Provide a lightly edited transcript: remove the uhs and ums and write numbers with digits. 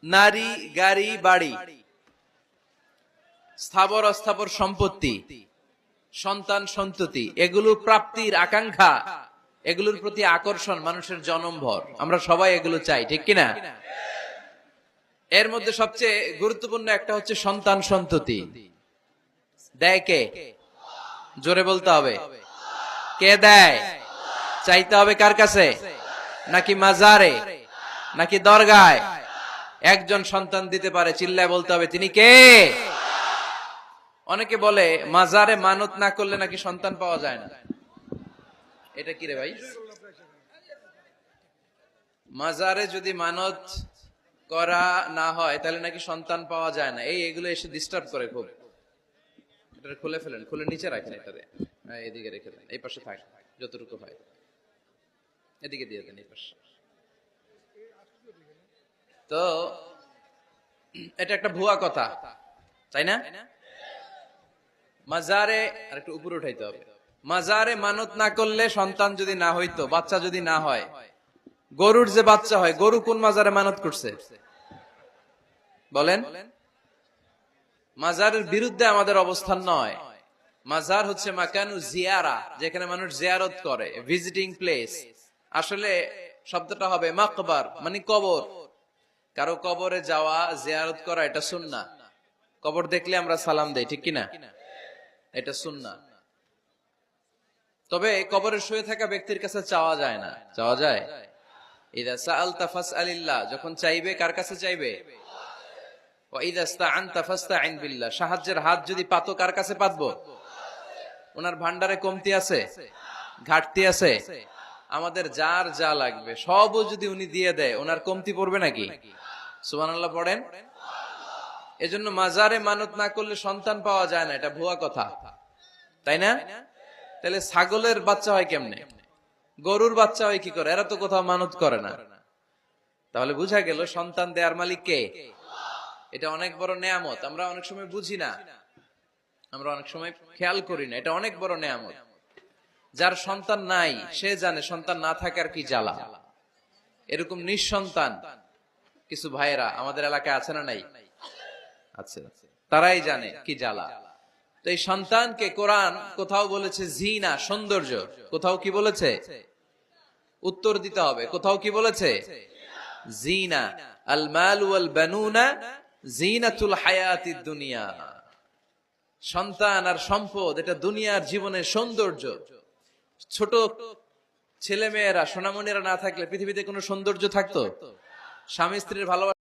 নারী, গাড়ি, বাড়ি, স্থাবর অস্থাবর সম্পত্তি, সন্তান সন্ততি, এগুলো প্রাপ্তির আকাঙ্ক্ষা, এগুলোর প্রতি আকর্ষণ মানুষের জনমভর। আমরা সবাই এগুলো চাই, ঠিক কিনা? এর মধ্যে সবচেয়ে গুরুত্বপূর্ণ একটা হচ্ছে সন্তান সন্ততি। দেয় কে? জোরে বলতে হবে, কে দেয়? চাইতে হবে কার কাছে? নাকি মাজারে, নাকি দরগায়? একজন সন্তান দিতে পারে, চিল্লায় বলতে হবে তিনি কে? অনেকে বলে মাজারে মানত না করলে নাকি সন্তান পাওয়া যায় না। এটা কি রে ভাই? মাজারে যদি মানত করা না হয় তাহলে নাকি সন্তান পাওয়া যায় না। এগুলো এসে ডিস্টার্ব করে খুব। এটা খুলে ফেলেন, খুলে নিচে রাখেন, এটারে এদিকে রেখে দেন, এই পাশে থাক যতটুকু হয়, এদিকে দিয়ে দেন এই পাশে। তো এটা একটা ভুয়া কথা, তাই না? মাজারে আর একটু উপরে উঠাইতে হবে। মাজারে মানত না করলে সন্তান যদি না হইতো, বাচ্চা যদি না হয়, গরুর যে বাচ্চা হয়, গরু কোন মাজারে মানত করছে বলেন? মাজারের বিরুদ্ধে আমাদের অবস্থান নয়। মাজার হচ্ছে মাকানু জিয়ারা, যেখানে মানুষ জিয়ারত করে, ভিজিটিং প্লেস। আসলে শব্দটা হবে মাকবার, মানে কবর। কারো কবরে যাওয়া, জিয়ারত করা, এটা সুন্নাহ। কবর দেখলে আমরা সালাম দেই, ঠিক কিনা? এটা সুন্নাহ। তবে কবরে শুয়ে থাকা ব্যক্তির কাছে চাওয়া যায় না। চাওয়া যায়? ইদা সাআলতা ফাসআলিল্লাহ, যখন চাইবে কার কাছে চাইবে? ওয়া ইদা ইসতাআনতা ফাসতাইন বিল্লাহ, সাহায্যের হাত যদি পাতো কার কাছে পাতবো? ওনার ভান্ডারে কমতি আছে, ঘাটতি আছে, আমাদের যার যা লাগবে সবও যদি উনি দিয়ে দেয়, ওনার কমতি পড়বে নাকি? সুবহানাল্লাহ পড়েন। এজন্য মাজারে মানত না করলে সন্তান পাওয়া যায় না, এটা ভুয়া কথা, তাই না? তাহলে ছাগলের বাচ্চা হয় কেমনে, গরুর বাচ্চা হয় কি করে? এরা তো কোথাও মানত করে না। তাহলে বুঝা গেল সন্তান দেয়ার মালিক কে? এটা অনেক বড় নেয়ামত। আমরা অনেক সময় বুঝি না, আমরা অনেক সময় খেয়াল করি না, এটা অনেক বড় নেয়ামত। যার সন্তান নাই সে জানে সন্তান না থাকার কি জ্বালা। এরকম নিঃসন্তান কিছু ভাইয়েরা আমাদের এলাকায় আছে না নাই? আছে। তারাই জানে কি জ্বালা। তো এই সন্তানকে কোরআন কোথাও বলেছে জিনা, সৌন্দর্য, কোথাও কি বলেছে? উত্তর দিতে হবে। কোথাও কি বলেছে? জিনা। আল মাল ওয়াল বানুনা জিনাতুল হায়াতিদ দুনিয়া। সন্তান আর সম্পদ এটা দুনিয়ার জীবনের সৌন্দর্য। ছোট ছেলে মেয়েরা, সোনামণিরা না থাকলে পৃথিবীতে কোনো সৌন্দর্য থাকতো? স্বামী স্ত্রীর ভালোবাসা